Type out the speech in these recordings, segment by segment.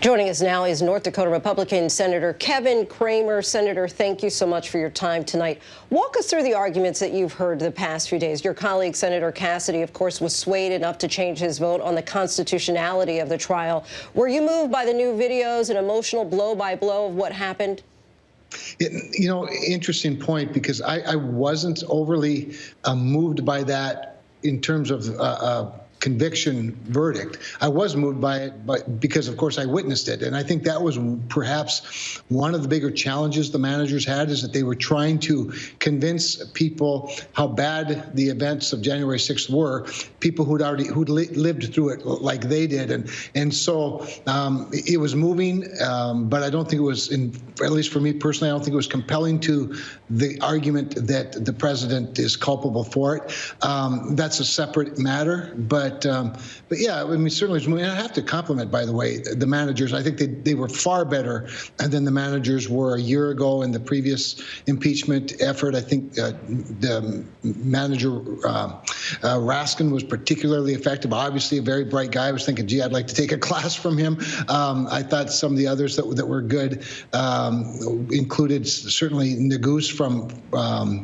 Joining us now is North Dakota Republican Senator Kevin Cramer. Senator, thank you so much for your time tonight. Walk us through the arguments that you've heard the past few days. Your colleague, Senator Cassidy, of course, was swayed enough to change his vote on the constitutionality of the trial. Were you moved by the new videos and emotional blow-by-blow of what happened? Interesting point, because I wasn't overly moved by that in terms of conviction verdict. I was moved by it, because, of course, I witnessed it. And I think that was perhaps one of the bigger challenges the managers had, is that they were trying to convince people how bad the events of January 6th were, people who'd lived through it like they did. And so it was moving, but I don't think it was, at least for me personally, I don't think it was compelling to the argument that the president is culpable for it. That's a separate matter, but yeah, I mean, certainly, and I have to compliment, by the way, the managers. I think they were far better than the managers were a year ago in the previous impeachment effort. I think the manager, Raskin, was particularly effective. Obviously, a very bright guy. I was thinking, gee, I'd like to take a class from him. I thought some of the others that were good included certainly Neguse from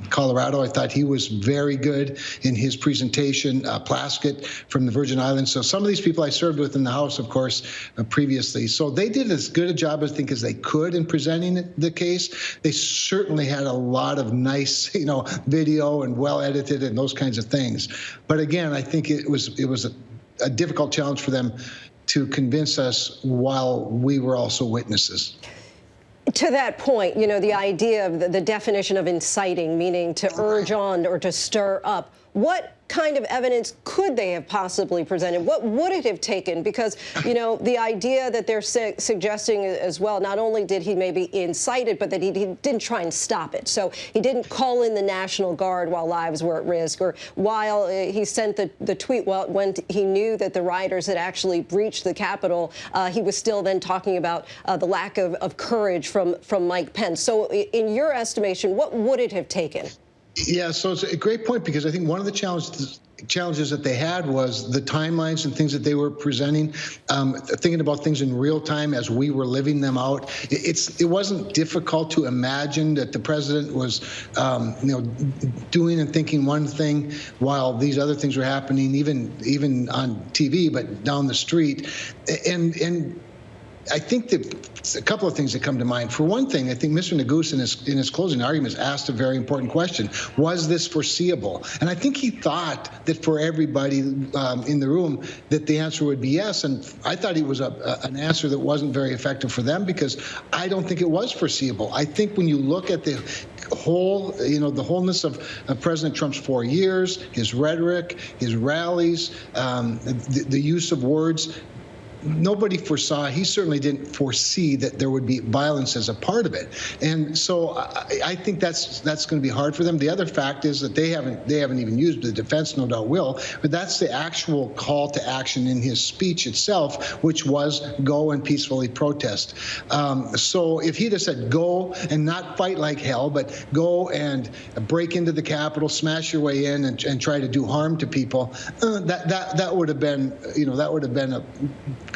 Colorado. I thought he was very good in his presentation. Plaskett from the Virgin Islands. So some of these people I served with in the House, of course, previously. So they did as good a job, I think, as they could in presenting the case. They certainly had a lot of nice, video and well edited and those kinds of things. But again, I think it was a difficult challenge for them to convince us while we were also witnesses. To that point, the idea of the definition of inciting, meaning to urge on or to stir up, what kind of evidence could they have possibly presented? What would it have taken? Because, the idea that they're suggesting as well, not only did he maybe incite it, but that he didn't try and stop it. So he didn't call in the National Guard while lives were at risk, or while he sent the tweet, when he knew that the rioters had actually breached the Capitol, he was still then talking about the lack of courage from Mike Pence. So in your estimation, what would it have taken? Yeah, so it's a great point, because I think one of the challenges that they had was the timelines and things that they were presenting, thinking about things in real time as we were living them out. It wasn't difficult to imagine that the president was, doing and thinking one thing while these other things were happening, even on TV, but down the street, and I think that a couple of things that come to mind. For one thing, I think Mr. Neguse in his closing arguments asked a very important question. Was this foreseeable? And I think he thought that for everybody in the room that the answer would be yes. And I thought it was an answer that wasn't very effective for them, because I don't think it was foreseeable. I think when you look at the the wholeness of President Trump's 4 years, his rhetoric, his rallies, the use of words, nobody foresaw, he certainly didn't foresee that there would be violence as a part of it. And so I think that's going to be hard for them. The other fact is that they haven't even used, the defense no doubt will, but that's the actual call to action in his speech itself, which was go and peacefully protest. So if he'd have said go and not fight like hell, but go and break into the Capitol, smash your way in and try to do harm to people, that would have been, that would have been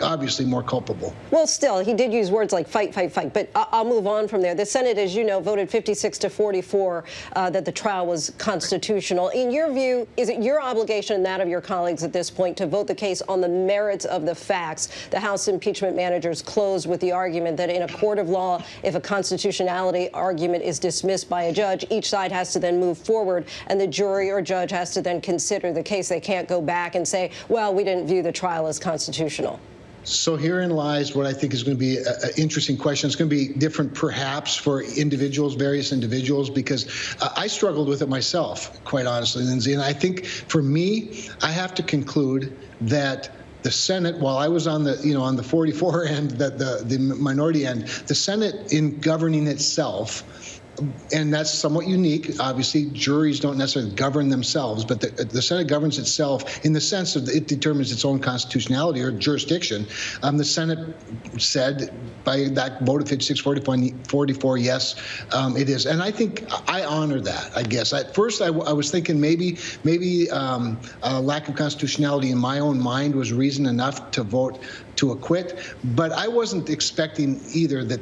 obviously more culpable. Well, still, he did use words like fight, fight, fight, but I'll move on from there. The Senate, as you know, voted 56-44 that the trial was constitutional. In your view, is it your obligation and that of your colleagues at this point to vote the case on the merits of the facts? The House impeachment managers closed with the argument that in a court of law, if a constitutionality argument is dismissed by a judge, each side has to then move forward, and the jury or judge has to then consider the case. They can't go back and say, well, we didn't view the trial as constitutional. So herein lies what I think is going to be an interesting question. It's going to be different perhaps for individuals, various individuals, because I struggled with it myself, quite honestly, Lindsay. And I think for me, I have to conclude that the Senate, while I was on the, on the 44 end, the minority end, the Senate in governing itself And that's somewhat unique. Obviously, juries don't necessarily govern themselves, but the Senate governs itself in the sense of it determines its own constitutionality or jurisdiction. The Senate said by that vote of 56-44, yes, it is. And I think I honor that, I guess. At first, I was thinking maybe a lack of constitutionality in my own mind was reason enough to vote to acquit, but I wasn't expecting either that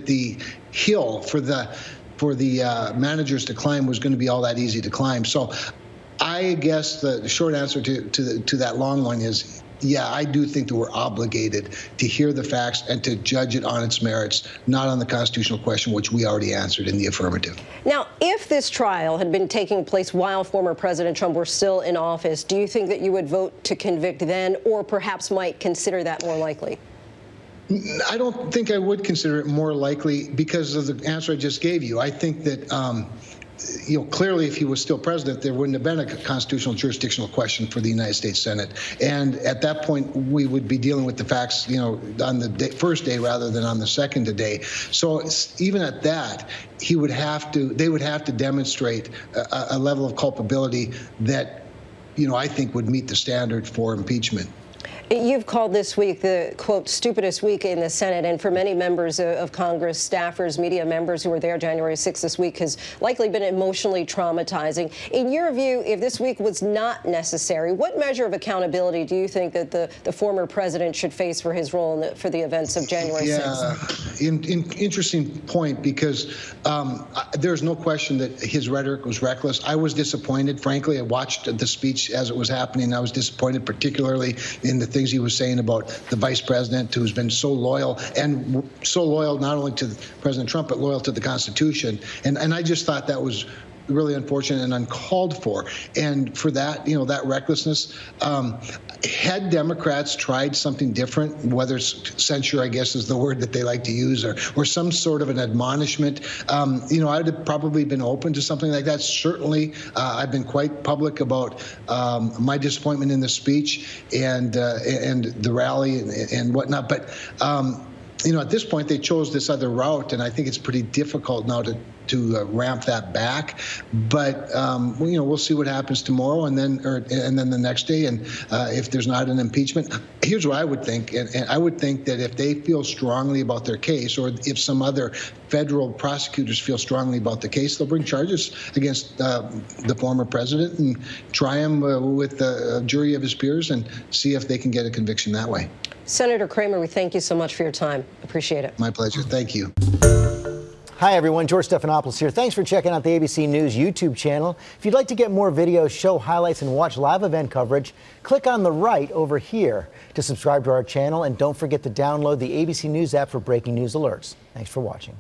the hill for the managers to climb was going to be all that easy to climb. So I guess the short answer to that long one is, yeah, I do think that we're obligated to hear the facts and to judge it on its merits, not on the constitutional question, which we already answered in the affirmative. Now, if this trial had been taking place while former President Trump were still in office, do you think that you would vote to convict then, or perhaps might consider that more likely? I don't think I would consider it more likely because of the answer I just gave you. I think that, clearly if he was still president, there wouldn't have been a constitutional jurisdictional question for the United States Senate. And at that point, we would be dealing with the facts, on the first day rather than on the second day. So even at that, they would have to demonstrate a level of culpability that, I think would meet the standard for impeachment. You've called this week the, quote, stupidest week in the Senate, and for many members of Congress, staffers, media members who were there January 6th, this week has likely been emotionally traumatizing. In your view, if this week was not necessary, what measure of accountability do you think that the former president should face for his role for the events of January 6th? Interesting point, because there's no question that his rhetoric was reckless. I was disappointed, frankly. I watched the speech as it was happening. I was disappointed, particularly in the things he was saying about the vice president, who's been so loyal, and so loyal not only to President Trump, but loyal to the Constitution. And I just thought that was really unfortunate and uncalled for. And for that, that recklessness, had Democrats tried something different, whether it's censure, I guess is the word that they like to use, or some sort of an admonishment, I'd have probably been open to something like that. Certainly, I've been quite public about my disappointment in the speech and the rally and whatnot. But at this point, they chose this other route, and I think it's pretty difficult now to ramp that back. But we'll see what happens tomorrow, and then the next day. And if there's not an impeachment, here's what I would think. And I would think that if they feel strongly about their case, or if some other federal prosecutors feel strongly about the case, they'll bring charges against the former president and try him with a jury of his peers and see if they can get a conviction that way. Senator Cramer, we thank you so much for your time. Appreciate it. My pleasure. Thank you. Hi, everyone. George Stephanopoulos here. Thanks for checking out the ABC News YouTube channel. If you'd like to get more videos, show highlights, and watch live event coverage, click on the right over here to subscribe to our channel. And don't forget to download the ABC News app for breaking news alerts. Thanks for watching.